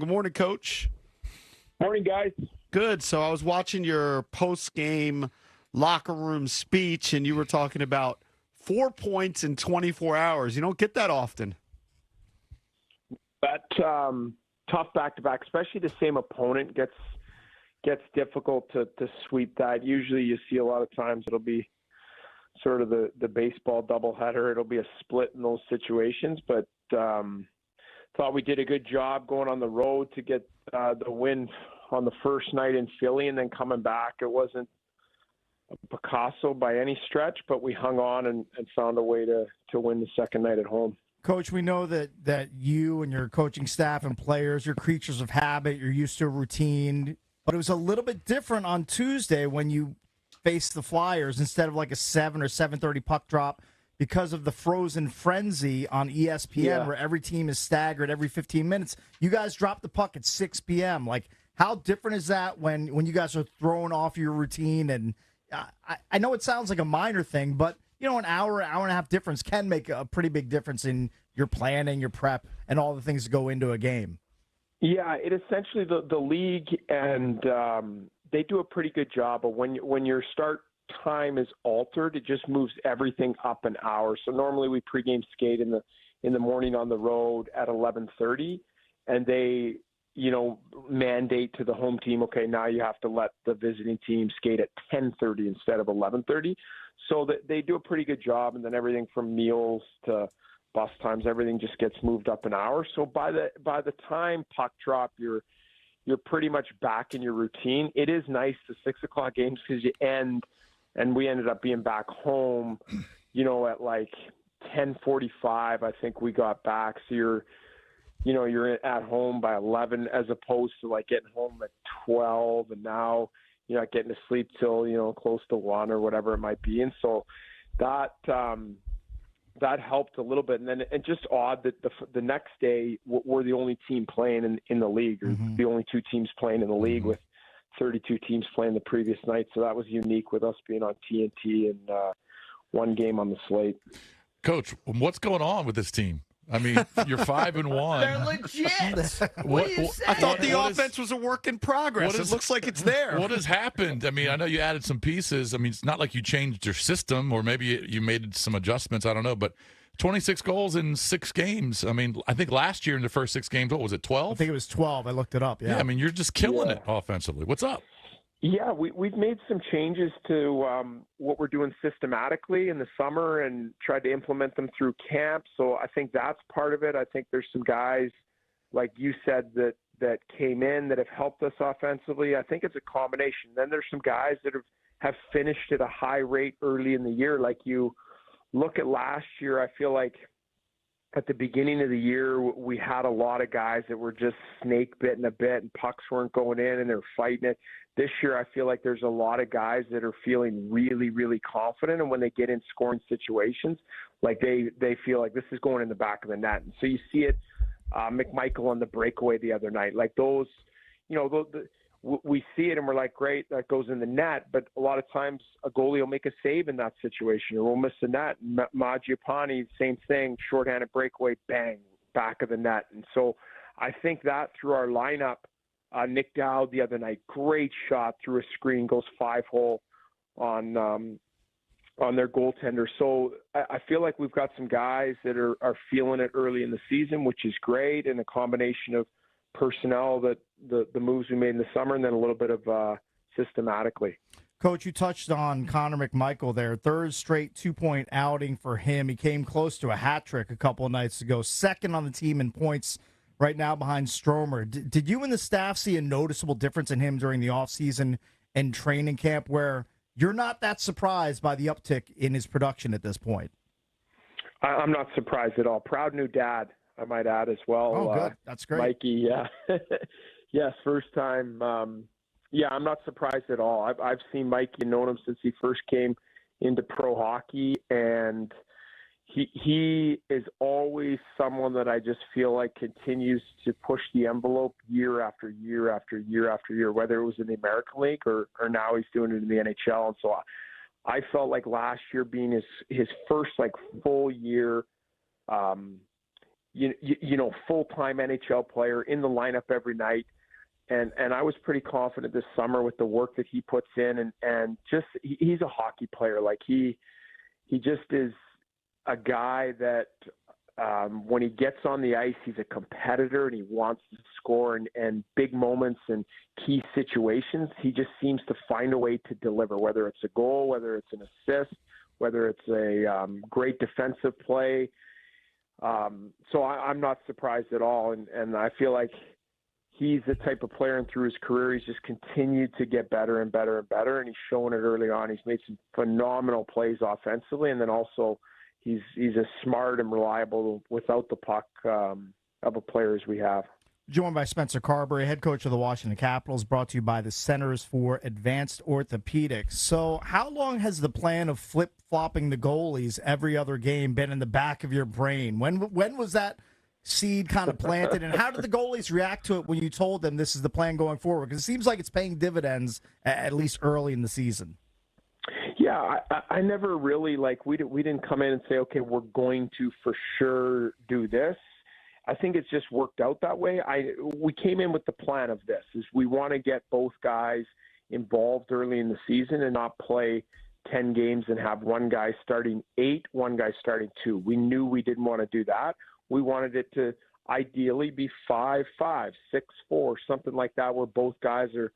Good morning, Coach. Morning, guys. Good. So I was watching your post-game locker room speech, and you were talking about 4 points in 24 hours. You don't get that often. That tough back-to-back, especially the same opponent, gets difficult to sweep that. Usually you see a lot of times it'll be sort of the baseball doubleheader. It'll be a split in those situations, but thought we did a good job going on the road to get the win on the first night in Philly, and then coming back. It wasn't a Picasso by any stretch, but we hung on and found a way to win the second night at home. Coach, we know that you and your coaching staff and players, you're creatures of habit, you're used to a routine, but it was a little bit different on Tuesday when you faced the Flyers instead of like a 7 or 7:30 puck drop because of the frozen frenzy on ESPN where every team is staggered every 15 minutes. You guys dropped the puck at 6 p.m. Like, how different is that when you guys are thrown off your routine? And I know it sounds like a minor thing, but you know, an hour and a half difference can make a pretty big difference in your planning, your prep, and all the things that go into a game. Yeah, it essentially the league and they do a pretty good job. But when your start time is altered, it just moves everything up an hour. So normally we pregame skate in the morning on the road at 11:30, and they mandate to the home team, okay, now you have to let the visiting team skate at 10:30 instead of 11:30. So that they do a pretty good job, and then everything from meals to bus times, everything just gets moved up an hour. So by the time puck drop, you're pretty much back in your routine. It is nice, the 6 o'clock games, because you end, and we ended up being back home, at like 10:45. I think we got back. So you're at home by 11, as opposed to like getting home at 12, and now you're not getting to sleep till close to 1 or whatever it might be. And so that helped a little bit. And just odd that the next day we're the only team playing in the league, or the only two teams playing in the league, with 32 teams playing the previous night. So that was unique with us being on TNT and one game on the slate. Coach, what's going on with this team? I mean, you're 5-1. They're legit. What do you say? I thought the offense was a work in progress. It looks like it's there. What has happened? I mean, I know you added some pieces. I mean, it's not like you changed your system, or maybe you made some adjustments. I don't know. But 26 goals in 6 games. I mean, I think last year in the first 6 games, what was it, 12? I think it was 12. I looked it up. Yeah, I mean, you're just killing it offensively. What's up? Yeah, we've made some changes to what we're doing systematically in the summer and tried to implement them through camp. So I think that's part of it. I think there's some guys, like you said, that came in that have helped us offensively. I think it's a combination. Then there's some guys that have finished at a high rate early in the year. Like you look at last year, I feel like at the beginning of the year, we had a lot of guys that were just snake bitten a bit, and pucks weren't going in, and they're fighting it. This year, I feel like there's a lot of guys that are feeling really, really confident, and when they get in scoring situations, like they feel like this is going in the back of the net. And so you see it, McMichael on the breakaway the other night, like those, we see it and we're like, great, that goes in the net. But a lot of times a goalie will make a save in that situation, or we'll miss the net. Mangiapane, same thing, shorthanded breakaway, bang, back of the net. And so I think that through our lineup, Nick Dowd the other night, great shot through a screen, goes 5-hole on their goaltender. So I feel like we've got some guys that are feeling it early in the season, which is great, and a combination of personnel, that the moves we made in the summer, and then a little bit of systematically. Coach, you touched on Connor McMichael there. Third straight 2-point outing for him. He came close to a hat trick a couple of nights ago. Second on the team in points right now behind Strome. Did you and the staff see a noticeable difference in him during the offseason and training camp, where you're not that surprised by the uptick in his production at this point? I'm not surprised at all. Proud new dad, I might add as well. Oh, good. That's great. Mikey, yeah. Yes, first time. I'm not surprised at all. I've seen Mikey and known him since he first came into pro hockey, and he is always someone that I just feel like continues to push the envelope year after year after year after year, whether it was in the American League or now he's doing it in the NHL. And so I felt like last year being his first full year full-time NHL player in the lineup every night. And I was pretty confident this summer with the work that he puts in, and just he's a hockey player. Like he just is a guy that when he gets on the ice, he's a competitor and he wants to score, and big moments and key situations, he just seems to find a way to deliver, whether it's a goal, whether it's an assist, whether it's a great defensive play. So I'm not surprised at all. And I feel like he's the type of player, and through his career, he's just continued to get better and better and better. And he's shown it early on. He's made some phenomenal plays offensively. And then also he's as smart and reliable without the puck of a player as we have. Joined by Spencer Carbery, head coach of the Washington Capitals, brought to you by the Centers for Advanced Orthopedics. So how long has the plan of flip-flopping the goalies every other game been in the back of your brain? When was that seed kind of planted, and how did the goalies react to it when you told them this is the plan going forward? Because it seems like it's paying dividends, at least early in the season. Yeah, I never really, we didn't come in and say, okay, we're going to for sure do this. I think it's just worked out that way. We came in with the plan of this, is we want to get both guys involved early in the season and not play 10 games and have one guy starting 8, one guy starting 2. We knew we didn't want to do that. We wanted it to ideally be 5-5, 6-4, something like that, where both guys are,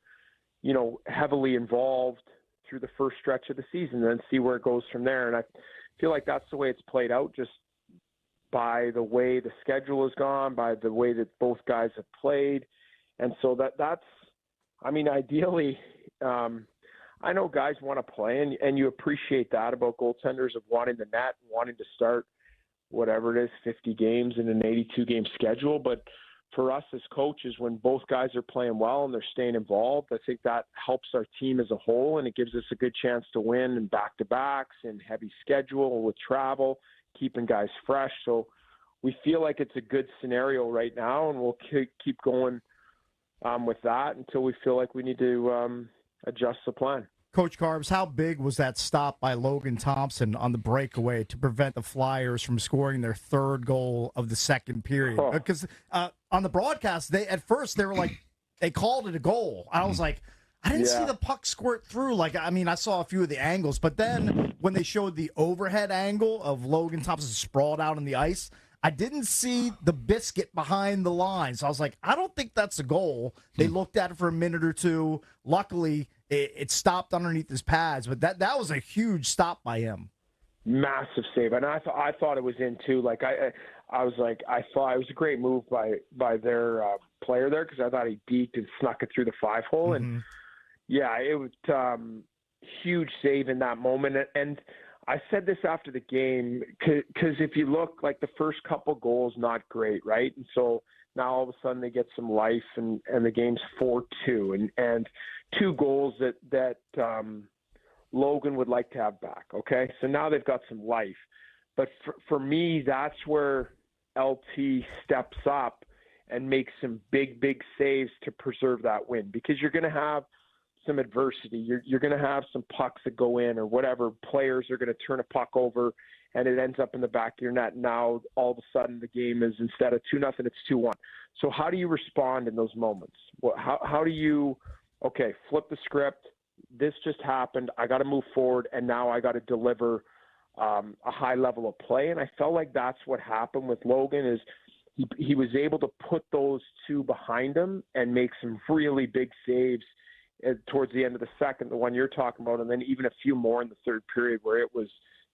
heavily involved through the first stretch of the season, and then see where it goes from there. And I feel like that's the way it's played out, just by the way the schedule has gone, by the way that both guys have played. And so that's, ideally, I know guys want to play, and you appreciate that about goaltenders, of wanting the net, wanting to start whatever it is, 50 games in an 82-game schedule. But for us as coaches, when both guys are playing well and they're staying involved, I think that helps our team as a whole, and it gives us a good chance to win in back-to-backs and heavy schedule with travel, keeping guys fresh. So we feel like it's a good scenario right now, and we'll keep going with that until we feel like we need to adjust the plan. Coach Carbs, how big was that stop by Logan Thompson on the breakaway to prevent the Flyers from scoring their third goal of the second period? Because on the broadcast, at first they were like, they called it a goal. I was like, I didn't see the puck squirt through. I saw a few of the angles, but then when they showed the overhead angle of Logan Thompson sprawled out on the ice, I didn't see the biscuit behind the line. So I was like, I don't think that's a goal. They looked at it for a minute or two. Luckily, it stopped underneath his pads, but that was a huge stop by him. Massive save, and I thought it was in too. I thought it was a great move by their player there, because I thought he beaked and snuck it through the 5-hole, and it was huge save in that moment. And I said this after the game, because if you look, the first couple goals, not great, right? And so now all of a sudden they get some life, and the game's 4-2, and 2 goals that Logan would like to have back, okay? So now they've got some life. But for me, that's where LT steps up and makes some big, big saves to preserve that win, because you're going to have some adversity. You're going to have some pucks that go in, or whatever. Players are going to turn a puck over, and it ends up in the back of your net. Now, all of a sudden, the game is, instead of 2-0, it's 2-1. So how do you respond in those moments? How do you, flip the script? This just happened. I got to move forward, and now I got to deliver a high level of play. And I felt like that's what happened with Logan, is he was able to put those 2 behind him and make some really big saves towards the end of the second, the one you're talking about, and then even a few more in the third period, where it was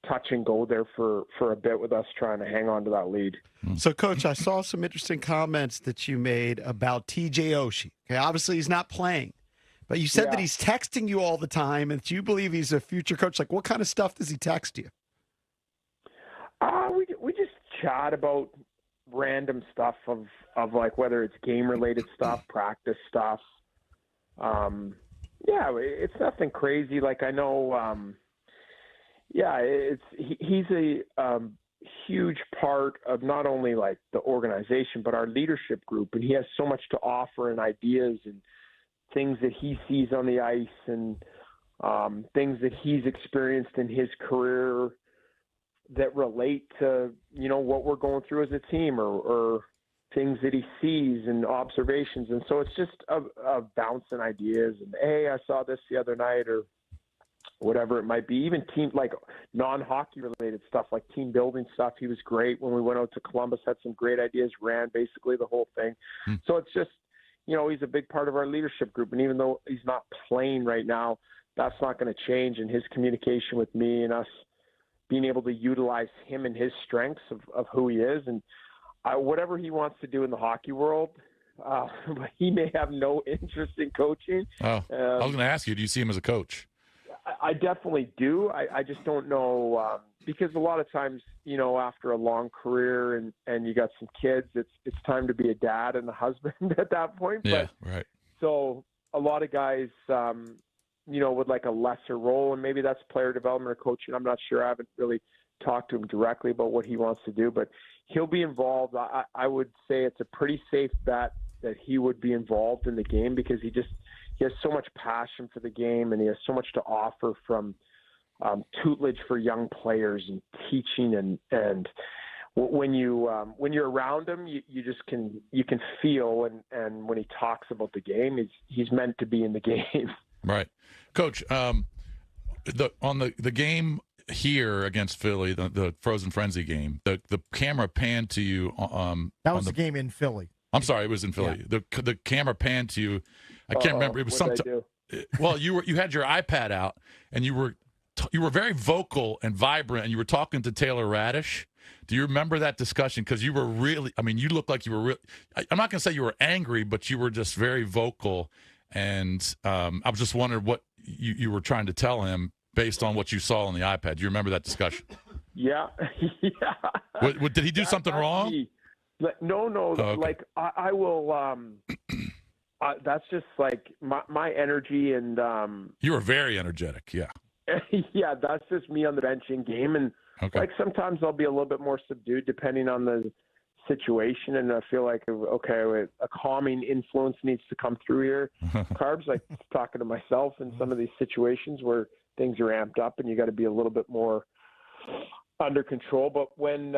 touch and go there for a bit, with us trying to hang on to that lead. So, Coach, I saw some interesting comments that you made about TJ Oshie. Okay, obviously he's not playing, but you said that he's texting you all the time, and that you believe he's a future coach. What kind of stuff does he text you? We just chat about random stuff of whether it's game related stuff, practice stuff. It's nothing crazy. I know, he's a huge part of not only the organization, but our leadership group. And he has so much to offer, and ideas and things that he sees on the ice, and things that he's experienced in his career that relate to, what we're going through as a team or things that he sees and observations. And so it's just a bouncing ideas and, hey, I saw this the other night or whatever it might be. Even team, like non-hockey related stuff, like team building stuff. He was great when we went out to Columbus, had some great ideas, ran basically the whole thing. So it's just, he's a big part of our leadership group. And even though he's not playing right now, that's not going to change. And his communication with me and us being able to utilize him and his strengths of who he is. And whatever he wants to do in the hockey world, he may have no interest in coaching. I was going to ask you, do you see him as a coach? I definitely do. I just don't know because a lot of times, after a long career and you got some kids, it's time to be a dad and a husband at that point. Yeah, right. So a lot of guys, would like a lesser role, and maybe that's player development or coaching. I'm not sure. I haven't really talked to him directly about what he wants to do, but he'll be involved. I would say it's a pretty safe bet that he would be involved in the game because he has so much passion for the game, and he has so much to offer from tutelage for young players and teaching. And when you're around him, you can feel, and when he talks about the game, he's meant to be in the game. Right. Coach, on the game here against Philly, the Frozen Frenzy game, the camera panned to you. That was the game in Philly. I'm sorry, it was in Philly. Yeah. The camera panned to you. I can't remember. It was something. Well, you had your iPad out, and you were very vocal and vibrant, and you were talking to Taylor Radish. Do you remember that discussion? Because you were really, you looked like you were really. I'm not going to say you were angry, but you were just very vocal. And I was just wondering what you were trying to tell him based on what you saw on the iPad. Do you remember that discussion? Yeah. Yeah. Did he do something wrong? No. Oh, okay. Like I will. That's just like my energy and. You were very energetic. Yeah. Yeah, that's just me on the bench in game, and like sometimes I'll be a little bit more subdued depending on the situation, and I feel like a calming influence needs to come through here. Carbs, like talking to myself in some of these situations where things are amped up, and you got to be a little bit more under control. But when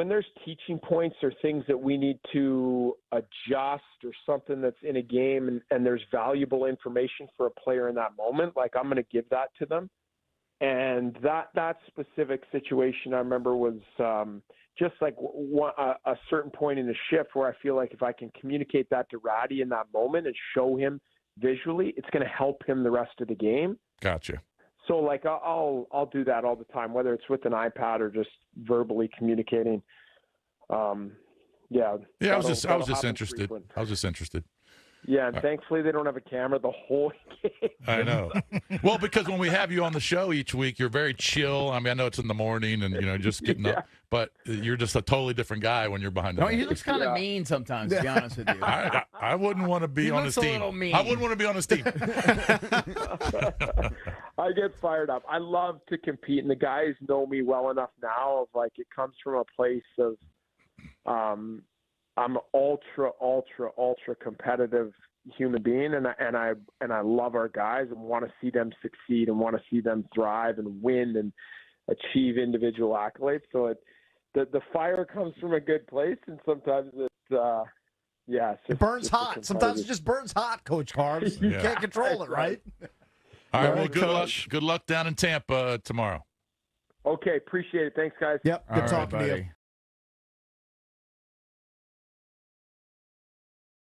there's teaching points or things that we need to adjust or something that's in a game and there's valuable information for a player in that moment, like I'm going to give that to them. And that specific situation I remember was just like a certain point in the shift where I feel like if I can communicate that to Ratty in that moment and show him visually, it's going to help him the rest of the game. Gotcha. So like I'll do that all the time, whether it's with an iPad or just verbally communicating. Yeah. I was just interested. Frequent. I was just interested. Yeah, and thankfully they don't have a camera the whole game. I know. Well, because when we have you on the show each week, you're very chill. I know it's in the morning and just getting up, but you're just a totally different guy when you're behind the he looks kind of mean sometimes, to be honest with you. I wouldn't want to be on his team. A little mean. I wouldn't want to be on his team. I get fired up. I love to compete, and the guys know me well enough now of like it comes from a place of I'm ultra competitive human being, and I love our guys and want to see them succeed and want to see them thrive and win and achieve individual accolades. So the fire comes from a good place, and sometimes it burns hot. Sometimes it just burns hot, Coach Carbs. You can't control it, right? All right. Well, good luck. Good luck down in Tampa tomorrow. Okay, appreciate it. Thanks, guys. Yep. Good talking to you.